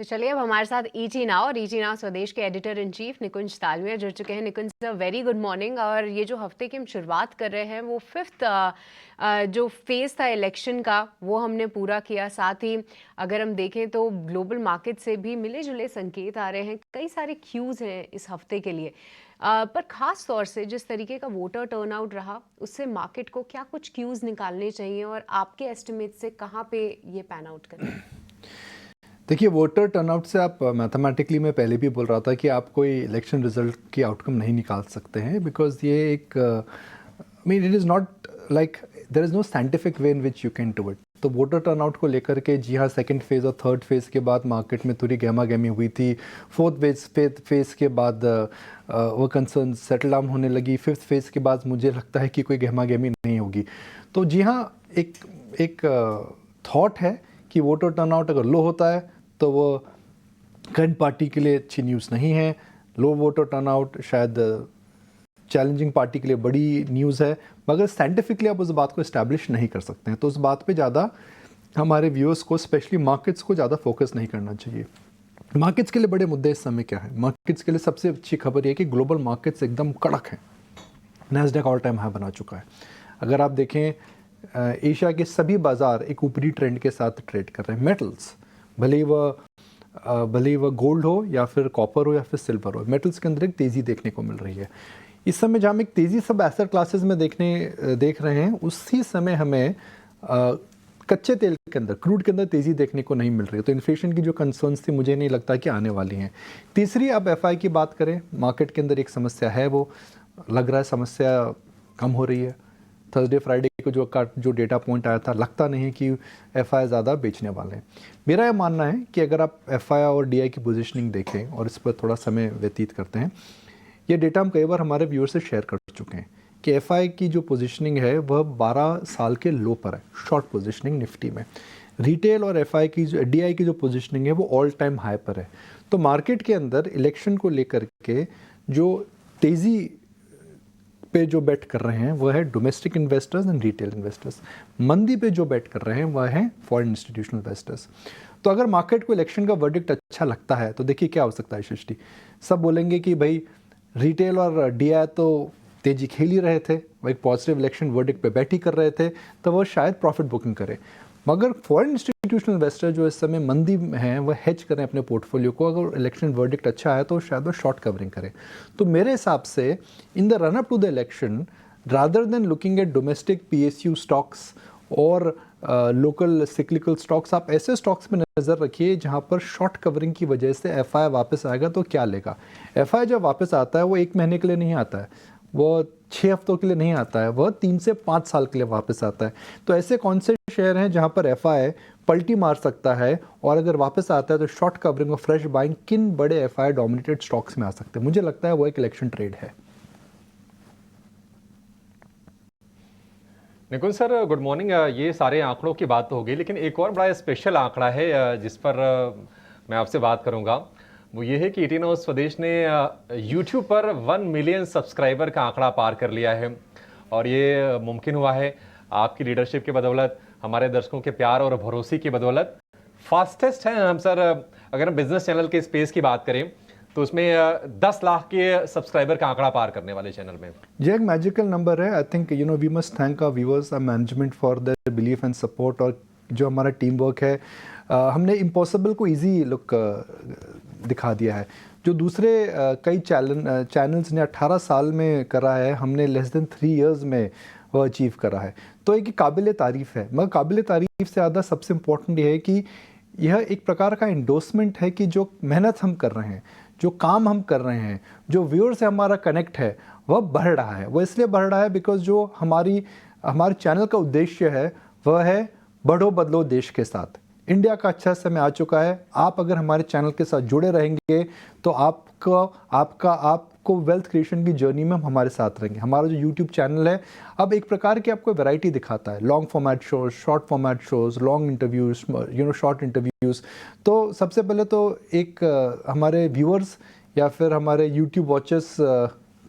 तो चलिए अब हमारे साथ ईटी नाउ स्वदेश के एडिटर इन चीफ निकुंज तालविया जुड़ चुके हैं। निकुंज सर, वेरी गुड मॉर्निंग। और ये जो हफ्ते की हम शुरुआत कर रहे हैं वो फिफ्थ जो फेज था इलेक्शन का वो हमने पूरा किया। साथ ही अगर हम देखें तो ग्लोबल मार्केट से भी मिले जुले संकेत आ रहे हैं, कई सारे क्यूज हैं इस हफ्ते के लिए। पर ख़ास तौर से जिस तरीके का वोटर टर्नआउट रहा उससे मार्केट को क्या कुछ क्यूज निकालने चाहिए और आपके एस्टिमेट से कहाँ पे ये पैन आउट करें? देखिए, वोटर टर्नआउट से आप मैथमेटिकली, मैं पहले भी बोल रहा था कि आप कोई इलेक्शन रिजल्ट की आउटकम नहीं निकाल सकते हैं, बिकॉज ये एक mean it is not like there is no scientific way in which you can do it. तो वोटर टर्नआउट को लेकर के जी हाँ, सेकंड फेज़ और थर्ड फेज़ के बाद मार्केट में थोड़ी गहमा गहमी हुई थी। फोर्थ फेज़ के बाद वो कंसर्न सेटल डाउन होने लगी। फिफ्थ फेज़ के बाद मुझे लगता है कि कोई गहमा गहमी नहीं होगी। तो जी हाँ, एक थॉट है कि वोटर टर्नआउट अगर लो होता है तो वो करंट पार्टी के लिए अच्छी न्यूज़ नहीं है। लो वोटर टर्नआउट शायद चैलेंजिंग पार्टी के लिए बड़ी न्यूज़ है, मगर साइंटिफिकली आप उस बात को इस्टेब्लिश नहीं कर सकते हैं। तो उस बात पे ज़्यादा हमारे व्यूअर्स को, स्पेशली मार्केट्स को, ज़्यादा फोकस नहीं करना चाहिए। मार्केट्स के लिए बड़े मुद्दे इस समय क्या है? मार्केट्स के लिए सबसे अच्छी खबर ये कि ग्लोबल मार्केट्स एकदम कड़क हैं। नैस्डैक ऑल टाइम हाई बना चुका है। अगर आप देखें, एशिया के सभी बाज़ार एक ऊपरी ट्रेंड के साथ ट्रेड कर रहे हैं। मेटल्स, भले ही वह गोल्ड हो या फिर कॉपर हो या फिर सिल्वर हो, मेटल्स के अंदर एक तेज़ी देखने को मिल रही है। इस समय जहाँ हम एक तेज़ी सब एसेट क्लासेस में देख रहे हैं, उसी समय हमें कच्चे तेल के अंदर, क्रूड के अंदर तेज़ी देखने को नहीं मिल रही है। तो इन्फ्लेशन की जो कंसर्न्स थी, मुझे नहीं लगता कि आने वाली हैं। तीसरी, अब एफआई की बात करें, मार्केट के अंदर एक समस्या है, वो लग रहा है समस्या कम हो रही है। थर्सडे फ्राइडे को जो डेटा पॉइंट आया था, लगता नहीं कि एफआई ज़्यादा बेचने वाले हैं। मेरा यह मानना है कि अगर आप एफआई और डीआई की पोजीशनिंग देखें और इस पर थोड़ा समय व्यतीत करते हैं, ये डेटा हम कई बार हमारे व्यूअर से शेयर कर चुके हैं कि एफआई की जो पोजीशनिंग है वह 12 साल के लो पर है, शॉर्ट पोजीशनिंग निफ्टी में। रिटेल और एफआई की जो डीआई की जो पोजीशनिंग है वो ऑल टाइम हाई पर है। तो मार्केट के अंदर इलेक्शन को लेकर के जो तेज़ी पे जो बेट कर रहे हैं वह है domestic investors and retail investors. मंदी पे जो बेट कर रहे हैं वह है फॉरेन इंस्टीट्यूशनल इन्वेस्टर्स। तो अगर मार्केट को इलेक्शन का वर्डिक्ट अच्छा लगता है तो देखिए क्या हो सकता है सृष्टि, सब बोलेंगे कि भाई रिटेल और डीआई तो तेजी खेल ही रहे थे, वो एक पॉजिटिव इलेक्शन वर्डिक्ट पे बैट ही कर रहे थे, तो वह शायद प्रॉफिट बुकिंग करे। मगर फॉरेन इंस्टीट्यूशनल इन्वेस्टर जो इस समय मंदी में हैं वह हेज करें अपने पोर्टफोलियो को। अगर इलेक्शन वर्डिक्ट अच्छा है तो शायद वो शॉर्ट कवरिंग करें। तो मेरे हिसाब से in the run up to the election, rather than looking at domestic PSU stocks और लोकल सिक्लिकल स्टॉक्स, आप ऐसे स्टॉक्स में नज़र रखिए जहां पर शॉर्ट कवरिंग की वजह से एफआई वापस आएगा तो क्या लेगा। एफआई जब वापस आता है वो 1 महीने के लिए नहीं आता है, वो 6 हफ्तों के लिए नहीं आता है, वह 3 से 5 साल के लिए वापस आता है। तो ऐसे कौन से शेयर हैं जहां पर एफआई पलटी मार सकता है और अगर वापस आता है तो शॉर्ट कवरिंग और फ्रेश बाइंग किन बड़े एफआई डोमिनेटेड स्टॉक्स में आ सकते हैं? मुझे लगता है वो एक इलेक्शन ट्रेड है। निकुंज सर, गुड मॉर्निंग। ये सारे आंकड़ों की बात तो हो गई, लेकिन एक और बड़ा स्पेशल आंकड़ा है जिस पर मैं आपसे बात करूंगा। वो ये है कि ईटी नाउ स्वदेश ने यूट्यूब पर 1 मिलियन सब्सक्राइबर का आंकड़ा पार कर लिया है। और ये मुमकिन हुआ है आपकी लीडरशिप की बदौलत, हमारे दर्शकों के प्यार और भरोसे की बदौलत। फास्टेस्ट है हम सर, अगर हम बिजनेस चैनल के स्पेस की बात करें तो उसमें 10 लाख के सब्सक्राइबर का आंकड़ा पार करने वाले चैनल में। ये एक मैजिकल नंबर है। I think we must thank our viewers and management for their belief and support. और जो हमारा टीम वर्क है, हमने इम्पॉसिबल को इजी लुक दिखा दिया है। जो दूसरे कई चैनल्स ने 18 साल में करा है, हमने लेस देन 3 इयर्स में वह अचीव करा है। तो एक काबिल तारीफ़ है। मगर काबिल तारीफ़ से ज़्यादा सबसे इम्पोर्टेंट ये है कि यह एक प्रकार का इंडोर्समेंट है कि जो मेहनत हम कर रहे हैं, जो काम हम कर रहे हैं, जो व्यूअर से हमारा कनेक्ट है, वह बढ़ रहा है। वह इसलिए बढ़ रहा है बिकॉज जो हमारे चैनल का उद्देश्य है वह है बढ़ो बदलो देश के साथ। इंडिया का अच्छा समय आ चुका है। आप अगर हमारे चैनल के साथ जुड़े रहेंगे तो आपको वेल्थ क्रिएशन की जर्नी में हम हमारे साथ रहेंगे। हमारा जो यूट्यूब चैनल है अब एक प्रकार की आपको वैरायटी दिखाता है, long format shows, short format shows, long interviews, short interviews. तो सबसे पहले तो एक हमारे व्यूअर्स या फिर हमारे यूट्यूब वॉचर्स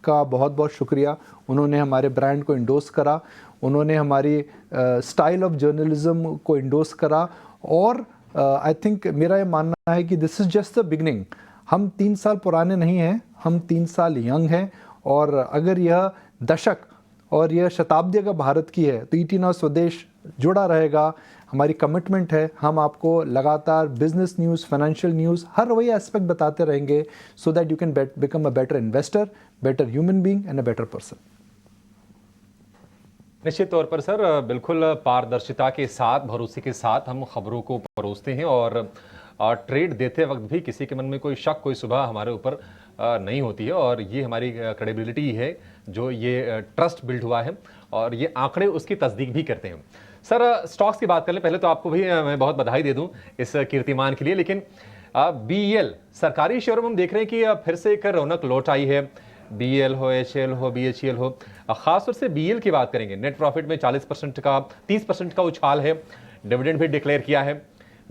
का बहुत बहुत शुक्रिया। उन्होंने हमारे ब्रांड को इंडोर्स करा, उन्होंने हमारी स्टाइल ऑफ जर्नलिज्म को इंडोर्स करा और आई थिंक मेरा ये मानना है कि this is just the beginning. हम 3 साल पुराने नहीं हैं, हम 3 साल यंग हैं, और अगर यह दशक और यह शताब्दी अगर भारत की है तो ईटी नाउ स्वदेश जुड़ा रहेगा। हमारी कमिटमेंट है, हम आपको लगातार बिजनेस न्यूज़, फाइनेंशियल न्यूज़, हर वही एस्पेक्ट बताते रहेंगे, so that you can become a better investor, better human being and a better person. निश्चित तौर पर सर, बिल्कुल पारदर्शिता के साथ, भरोसे के साथ हम खबरों को परोसते हैं, और ट्रेड देते वक्त भी किसी के मन में कोई शक, कोई शुबा हमारे ऊपर नहीं होती है, और ये हमारी क्रेडिबिलिटी है, जो ये ट्रस्ट बिल्ड हुआ है, और ये आंकड़े उसकी तस्दीक भी करते हैं। सर, स्टॉक्स की बात कर लें। पहले तो आपको भी मैं बहुत बधाई दे दूं इस कीर्तिमान के लिए, लेकिन बीईएल सरकारी शेयरों में हम देख रहे हैं कि फिर से एक रौनक लौट आई है। बीएल हो, एचएल हो, बीएचईएल हो, खासतौर से बीएल की बात करेंगे। नेट प्रॉफिट में 40% का 30% का उछाल है, डिविडेंड भी डिक्लेयर किया है।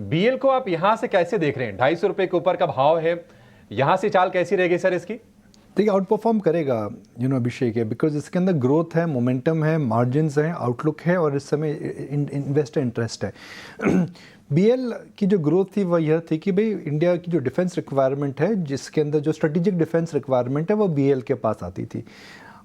बीएल को आप यहां से कैसे देख रहे हैं? 250 रुपए के ऊपर का भाव है, यहां से चाल कैसी रहेगी सर इसकी? देखिए, आउट परफॉर्म करेगा अभिषेक है, बिकॉज इसके अंदर ग्रोथ है, मोमेंटम है, मार्जिन्स हैं, आउटलुक है, और इस समय इन्वेस्टर इंटरेस्ट है। बीएल की जो ग्रोथ थी वह यह थी कि भाई इंडिया की जो डिफेंस रिक्वायरमेंट है, जिसके अंदर जो स्ट्रेटेजिक डिफेंस रिक्वायरमेंट है, वो बीएल के पास आती थी।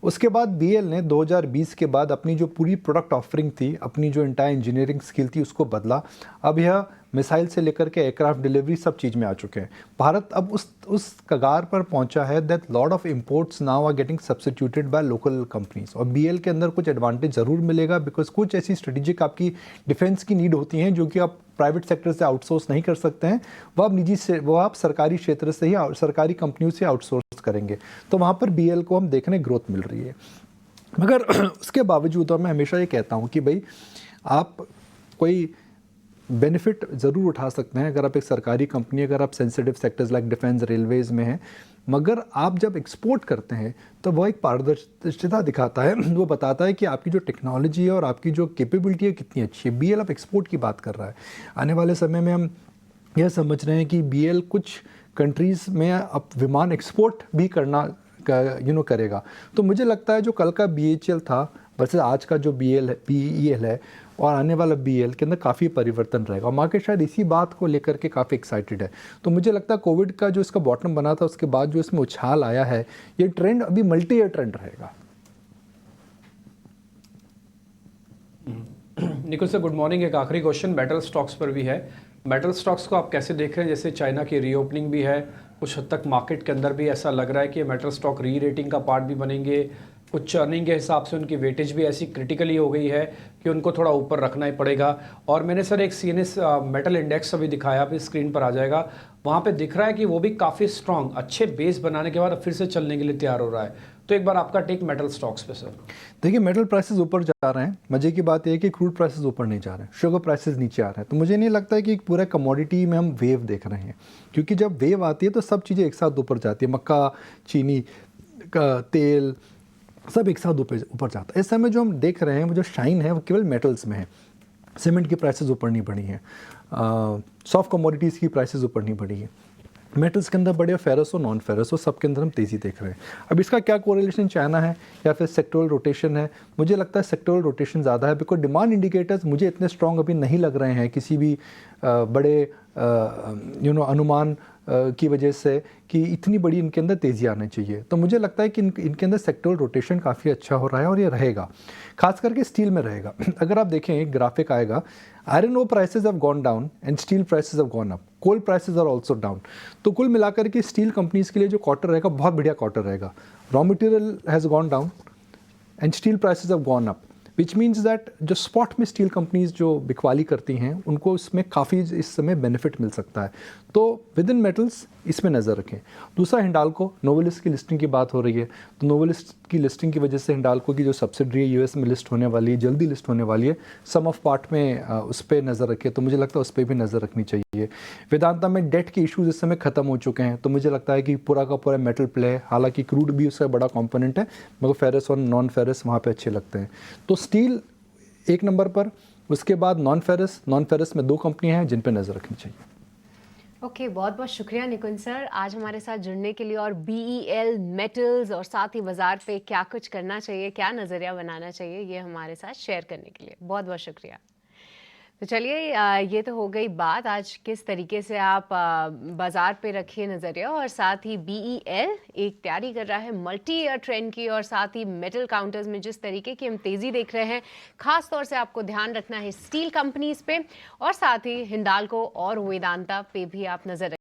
उसके बाद बीएल ने 2020 के बाद अपनी जो पूरी प्रोडक्ट ऑफरिंग थी, अपनी जो इंटायर इंजीनियरिंग स्किल थी, उसको बदला। अब यह मिसाइल से लेकर के एयरक्राफ्ट डिलीवरी सब चीज़ में आ चुके हैं। भारत अब उस कगार पर पहुंचा है that lot of imports now are getting substituted by local companies, और बीएल के अंदर कुछ एडवांटेज ज़रूर मिलेगा, बिकॉज कुछ ऐसी स्ट्रेटेजिक आपकी डिफेंस की नीड होती हैं जो कि आप प्राइवेट सेक्टर से आउटसोर्स नहीं कर सकते हैं, वो आप सरकारी क्षेत्र से ही, सरकारी कंपनियों से आउटसोर्स करेंगे। तो वहाँ पर बीएल को हम देखने ग्रोथ मिल रही है। मगर उसके बावजूद, और मैं हमेशा ये कहता हूँ कि भाई आप कोई बेनिफिट ज़रूर उठा सकते हैं अगर आप एक सरकारी कंपनी, अगर आप sensitive sectors like defence, Railways में हैं, मगर आप जब एक्सपोर्ट करते हैं तो वह एक पारदर्शिता दिखाता है। वो बताता है कि आपकी जो टेक्नोलॉजी है और आपकी जो कैपेबिलिटी है कितनी अच्छी है। बीएल अब एक्सपोर्ट की बात कर रहा है। आने वाले समय में हम यह समझ रहे हैं कि बीएल कुछ कंट्रीज़ में अब विमान एक्सपोर्ट भी करेगा। तो मुझे लगता है जो कल का बीएचएल था वर्सेस आज का जो बीईएल है और आने वाला बीएल के अंदर काफ़ी परिवर्तन रहेगा, और मार्केट शायद इसी बात को लेकर के काफ़ी एक्साइटेड है। तो मुझे लगता है कोविड का जो इसका बॉटम बना था, उसके बाद जो इसमें उछाल आया है, ये ट्रेंड अभी मल्टी ईयर ट्रेंड रहेगा। Nikul sir, good morning. एक आखिरी क्वेश्चन मेटल स्टॉक्स पर भी है। मेटल स्टॉक्स को आप कैसे देख रहे हैं? जैसे चाइना की रीओपनिंग भी है, कुछ हद तक मार्केट के अंदर भी ऐसा लग रहा है कि मेटल स्टॉक री रेटिंग का पार्ट भी बनेंगे। कुछ अर्निंग के हिसाब से उनकी वेटेज भी ऐसी क्रिटिकली हो गई है कि उनको थोड़ा ऊपर रखना ही पड़ेगा। और मैंने सर एक सीएनएस मेटल इंडेक्स अभी दिखाया, अभी स्क्रीन पर आ जाएगा, वहाँ पे दिख रहा है कि वो भी काफ़ी स्ट्रॉन्ग, अच्छे बेस बनाने के बाद फिर से चलने के लिए तैयार हो रहा है। तो एक बार आपका टेक मेटल स्टॉक्स पे सर। देखिए, मेटल प्राइसेस ऊपर जा रहे हैं। मजे की बात यह है कि क्रूड प्राइसेस ऊपर नहीं जा रहे हैं, शुगर प्राइसेस नीचे आ रहे हैं। तो मुझे नहीं लगता है कि पूरा कमोडिटी में हम वेव देख रहे हैं, क्योंकि जब वेव आती है तो सब चीज़ें एक साथ ऊपर जाती है। मक्का, चीनी का तेल, सब एक साथ ऊपर जाता है। इस समय जो हम देख रहे हैं, वो जो शाइन है वो केवल मेटल्स में है। सीमेंट की प्राइसेस ऊपर नहीं बढ़ी हैं, सॉफ्ट कमोडिटीज़ की प्राइसेस ऊपर नहीं बढ़ी है। मेटल्स के अंदर बड़े फेरस हो, नॉन फेरस हो, सब के अंदर हम तेज़ी देख रहे हैं। अब इसका क्या कोरिलेशन चाइना है या फिर सेक्टोरल रोटेशन है? मुझे लगता है सेक्टोरल रोटेशन ज़्यादा है, बिकॉज डिमांड इंडिकेटर्स मुझे इतने स्ट्रॉन्ग अभी नहीं लग रहे हैं किसी भी बड़े अनुमान की वजह से कि इतनी बड़ी इनके अंदर तेज़ी आनी चाहिए। तो मुझे लगता है कि इनके अंदर सेक्टोरल रोटेशन काफ़ी अच्छा हो रहा है, और ये रहेगा, खास करके स्टील में रहेगा। अगर आप देखें, एक ग्राफिक आएगा, iron ore prices have gone down and steel prices have gone up, coal prices are also down. तो कुल मिलाकर के स्टील कंपनीज के लिए जो क्वार्टर रहेगा बहुत बढ़िया क्वार्टर रहेगा। Raw material has gone down and steel prices have gone up, which means that जो स्पॉट में स्टील कंपनीज जो बिकवाली करती हैं, उनको इसमें काफ़ी इस समय बेनिफिट मिल सकता है। तो विद इन मेटल्स इसमें नज़र रखें। दूसरा, हिंडाल्को, नोवेलिस्ट की लिस्टिंग की बात हो रही है, तो नोवेलिस्ट की लिस्टिंग की वजह से हिंडाल्को की जो सब्सिडरी है यूएस में लिस्ट होने वाली है, जल्दी लिस्ट होने वाली है। सम ऑफ पार्ट में उस पर नज़र रखें, तो मुझे लगता है उस पर भी नज़र रखनी चाहिए। वेदांता में डेट के इशूज़ इस समय ख़त्म हो चुके हैं, तो मुझे लगता है कि पूरा का पूरा मेटल प्ले है। हालांकि क्रूड भी उसका बड़ा कॉम्पोनेंट है, मगर फेरस और नॉन फेरस वहाँ पे अच्छे लगते हैं। तो स्टील एक नंबर पर, उसके बाद नॉन फेरस में 2 कंपनियां हैं जिन पर नज़र रखनी चाहिए। ओके, बहुत बहुत शुक्रिया निकुंज सर आज हमारे साथ जुड़ने के लिए, और बीईएल, मेटल्स और साथ ही बाजार पे क्या कुछ करना चाहिए, क्या नज़रिया बनाना चाहिए, ये हमारे साथ शेयर करने के लिए बहुत बहुत शुक्रिया। तो चलिए ये तो हो गई बात आज किस तरीके से आप बाजार पे रखिए नज़रिया, और साथ ही BEL एक तैयारी कर रहा है मल्टी ईयर ट्रेंड की, और साथ ही मेटल काउंटर्स में जिस तरीके की हम तेज़ी देख रहे हैं, खास तौर से आपको ध्यान रखना है स्टील कंपनीज पे, और साथ ही हिंडाल्को और वेदांता पे भी आप नज़र